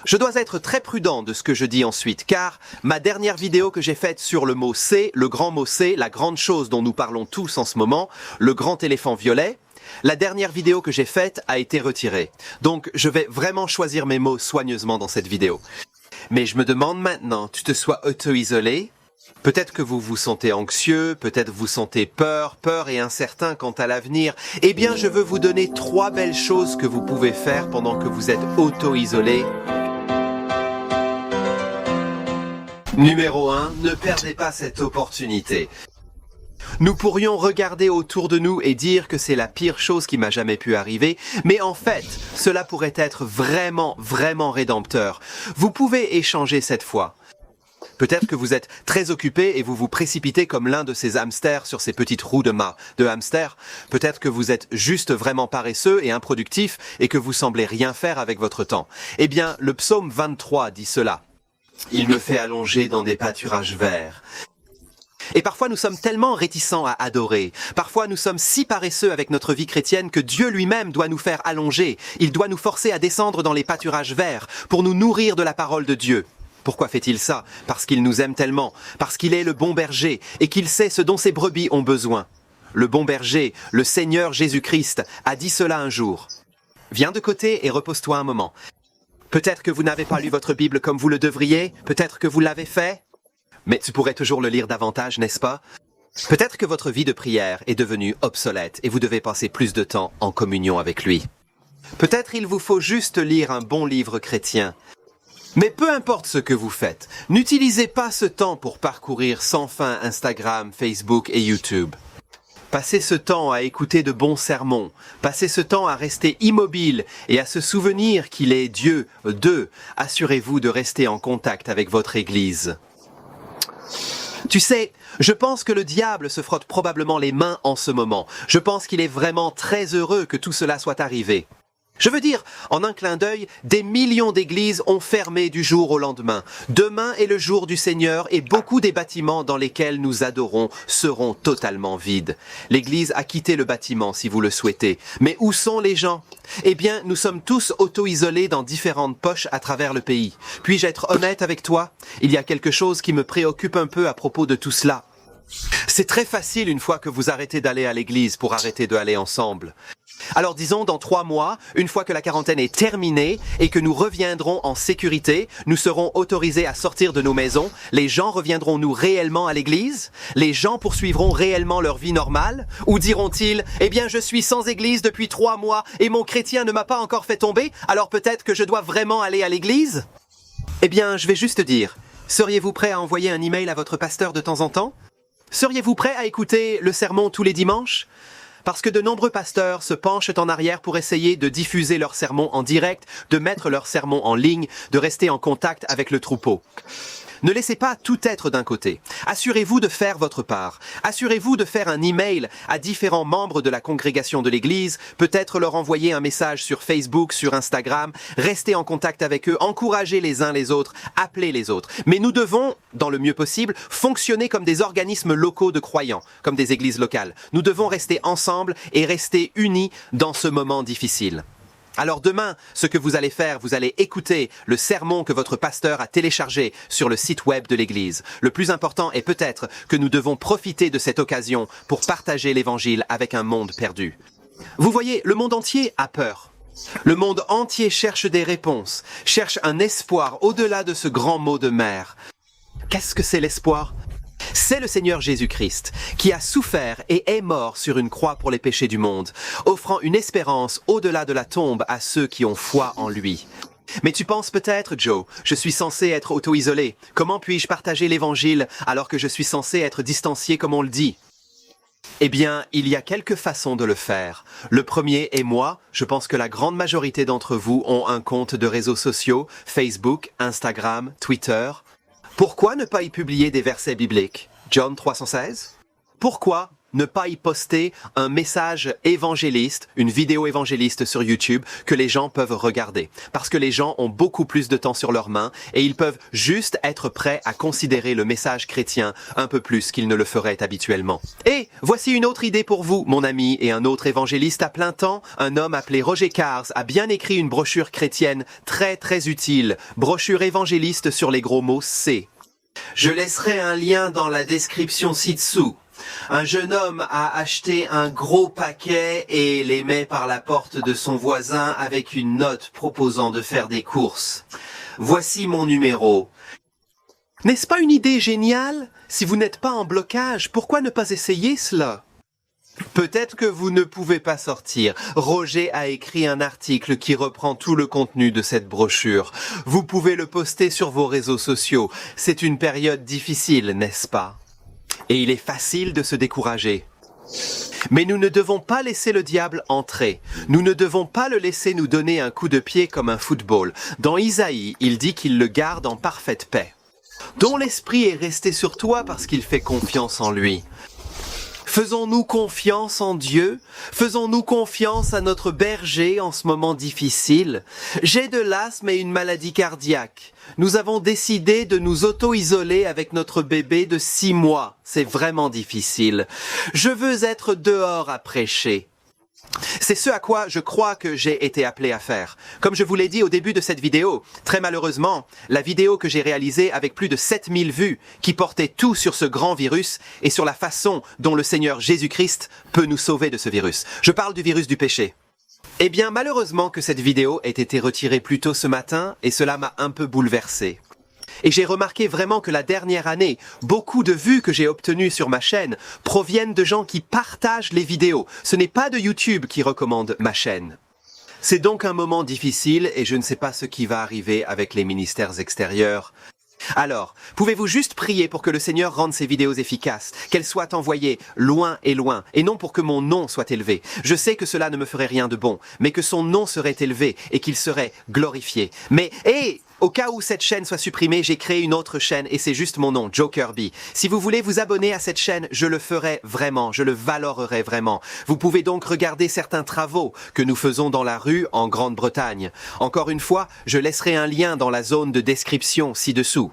Je dois être très prudent de ce que je dis ensuite, car ma dernière vidéo que j'ai faite sur le mot C, le grand mot C, la grande chose dont nous parlons tous en ce moment, le grand éléphant violet, la dernière vidéo que j'ai faite a été retirée. Donc je vais vraiment choisir mes mots soigneusement dans cette vidéo. Mais je me demande maintenant, tu te sois auto-isolé? Peut-être que vous vous sentez anxieux, peut-être vous sentez peur et incertain quant à l'avenir. Eh bien, je veux vous donner 3 belles choses que vous pouvez faire pendant que vous êtes auto-isolé. Numéro 1, ne perdez pas cette opportunité. Nous pourrions regarder autour de nous et dire que c'est la pire chose qui m'a jamais pu arriver, mais en fait, cela pourrait être vraiment rédempteur. Vous pouvez échanger cette fois. Peut-être que vous êtes très occupé et vous vous précipitez comme l'un de ces hamsters sur ces petites roues de hamster. Peut-être que vous êtes juste vraiment paresseux et improductif et que vous semblez rien faire avec votre temps. Eh bien, le psaume 23 dit cela. Il me fait allonger dans des pâturages verts. Et parfois nous sommes tellement réticents à adorer, parfois nous sommes si paresseux avec notre vie chrétienne que Dieu lui-même doit nous faire allonger, il doit nous forcer à descendre dans les pâturages verts pour nous nourrir de la parole de Dieu. Pourquoi fait-il ça? Parce qu'il nous aime tellement, parce qu'il est le bon berger et qu'il sait ce dont ses brebis ont besoin. Le bon berger, le Seigneur Jésus-Christ, a dit cela un jour. Viens de côté et repose-toi un moment. Peut-être que vous n'avez pas lu votre Bible comme vous le devriez, peut-être que vous l'avez fait, mais tu pourrais toujours le lire davantage, n'est-ce pas? Peut-être que votre vie de prière est devenue obsolète et vous devez passer plus de temps en communion avec lui. Peut-être il vous faut juste lire un bon livre chrétien. Mais peu importe ce que vous faites, n'utilisez pas ce temps pour parcourir sans fin Instagram, Facebook et YouTube. Passez ce temps à écouter de bons sermons, passez ce temps à rester immobile et à se souvenir qu'il est Dieu. Assurez-vous de rester en contact avec votre Église. Tu sais, je pense que le diable se frotte probablement les mains en ce moment. Je pense qu'il est vraiment très heureux que tout cela soit arrivé. Je veux dire, en un clin d'œil, des millions d'églises ont fermé du jour au lendemain. Demain est le jour du Seigneur et beaucoup des bâtiments dans lesquels nous adorons seront totalement vides. L'Église a quitté le bâtiment si vous le souhaitez. Mais où sont les gens? Eh bien, nous sommes tous auto-isolés dans différentes poches à travers le pays. Puis-je être honnête avec toi? Il y a quelque chose qui me préoccupe un peu à propos de tout cela. C'est très facile une fois que vous arrêtez d'aller à l'église pour arrêter d'aller ensemble. Alors disons dans 3 mois, une fois que la quarantaine est terminée et que nous reviendrons en sécurité, nous serons autorisés à sortir de nos maisons, les gens reviendront-nous réellement à l'église? Les gens poursuivront réellement leur vie normale? Ou diront-ils, eh bien je suis sans église depuis 3 mois et mon chrétien ne m'a pas encore fait tomber, alors peut-être que je dois vraiment aller à l'église? Eh bien je vais juste dire, seriez-vous prêt à envoyer un email à votre pasteur de temps en temps? Seriez-vous prêt à écouter le sermon tous les dimanches? Parce que de nombreux pasteurs se penchent en arrière pour essayer de diffuser leurs sermons en direct, de mettre leurs sermons en ligne, de rester en contact avec le troupeau. Ne laissez pas tout être d'un côté. Assurez-vous de faire votre part. Assurez-vous de faire un email à différents membres de la congrégation de l'Église, peut-être leur envoyer un message sur Facebook, sur Instagram, rester en contact avec eux, encourager les uns les autres, appeler les autres. Mais nous devons, dans le mieux possible, fonctionner comme des organismes locaux de croyants, comme des églises locales. Nous devons rester ensemble et rester unis dans ce moment difficile. Alors demain, ce que vous allez faire, vous allez écouter le sermon que votre pasteur a téléchargé sur le site web de l'Église. Le plus important est peut-être que nous devons profiter de cette occasion pour partager l'Évangile avec un monde perdu. Vous voyez, le monde entier a peur. Le monde entier cherche des réponses, cherche un espoir au-delà de ce grand mot de mer. Qu'est-ce que c'est l'espoir ? C'est le Seigneur Jésus-Christ qui a souffert et est mort sur une croix pour les péchés du monde, offrant une espérance au-delà de la tombe à ceux qui ont foi en lui. Mais tu penses peut-être, Joe, je suis censé être auto-isolé. Comment puis-je partager l'Évangile alors que je suis censé être distancié comme on le dit? Eh bien, il y a quelques façons de le faire. Le premier est moi. Je pense que la grande majorité d'entre vous ont un compte de réseaux sociaux, Facebook, Instagram, Twitter. Pourquoi ne pas y publier des versets bibliques? John 3,16. Pourquoi ne pas y poster un message évangéliste, une vidéo évangéliste sur YouTube que les gens peuvent regarder. Parce que les gens ont beaucoup plus de temps sur leurs mains et ils peuvent juste être prêts à considérer le message chrétien un peu plus qu'ils ne le feraient habituellement. Et voici une autre idée pour vous, mon ami et un autre évangéliste à plein temps, un homme appelé Roger Cars a bien écrit une brochure chrétienne très très utile, brochure évangéliste sur les gros mots C. Je laisserai un lien dans la description ci-dessous. Un jeune homme a acheté un gros paquet et les met par la porte de son voisin avec une note proposant de faire des courses. Voici mon numéro. N'est-ce pas une idée géniale? Si vous n'êtes pas en blocage, pourquoi ne pas essayer cela? Peut-être que vous ne pouvez pas sortir. Roger a écrit un article qui reprend tout le contenu de cette brochure. Vous pouvez le poster sur vos réseaux sociaux. C'est une période difficile, n'est-ce pas? Et il est facile de se décourager. Mais nous ne devons pas laisser le diable entrer. Nous ne devons pas le laisser nous donner un coup de pied comme un football. Dans Isaïe, il dit qu'il le garde en parfaite paix. Dont l'esprit est resté sur toi parce qu'il fait confiance en lui. Faisons-nous confiance en Dieu? Faisons-nous confiance à notre berger en ce moment difficile? J'ai de l'asthme et une maladie cardiaque. Nous avons décidé de nous auto-isoler avec notre bébé de 6 mois. C'est vraiment difficile. Je veux être dehors à prêcher. C'est ce à quoi je crois que j'ai été appelé à faire. Comme je vous l'ai dit au début de cette vidéo, très malheureusement, la vidéo que j'ai réalisée avec plus de 7000 vues, qui portait tout sur ce grand virus et sur la façon dont le Seigneur Jésus-Christ peut nous sauver de ce virus. Je parle du virus du péché. Eh bien, malheureusement que cette vidéo ait été retirée plus tôt ce matin et cela m'a un peu bouleversé. Et j'ai remarqué vraiment que la dernière année, beaucoup de vues que j'ai obtenues sur ma chaîne proviennent de gens qui partagent les vidéos. Ce n'est pas de YouTube qui recommande ma chaîne. C'est donc un moment difficile et je ne sais pas ce qui va arriver avec les ministères extérieurs. Alors, pouvez-vous juste prier pour que le Seigneur rende ces vidéos efficaces, qu'elles soient envoyées loin, et non pour que mon nom soit élevé. Je sais que cela ne me ferait rien de bon, mais que son nom serait élevé et qu'il serait glorifié. Mais, au cas où cette chaîne soit supprimée, j'ai créé une autre chaîne et c'est juste mon nom, Joe Kirby. Si vous voulez vous abonner à cette chaîne, je le ferai vraiment, je le valorerai vraiment. Vous pouvez donc regarder certains travaux que nous faisons dans la rue en Grande-Bretagne. Encore une fois, je laisserai un lien dans la zone de description ci-dessous.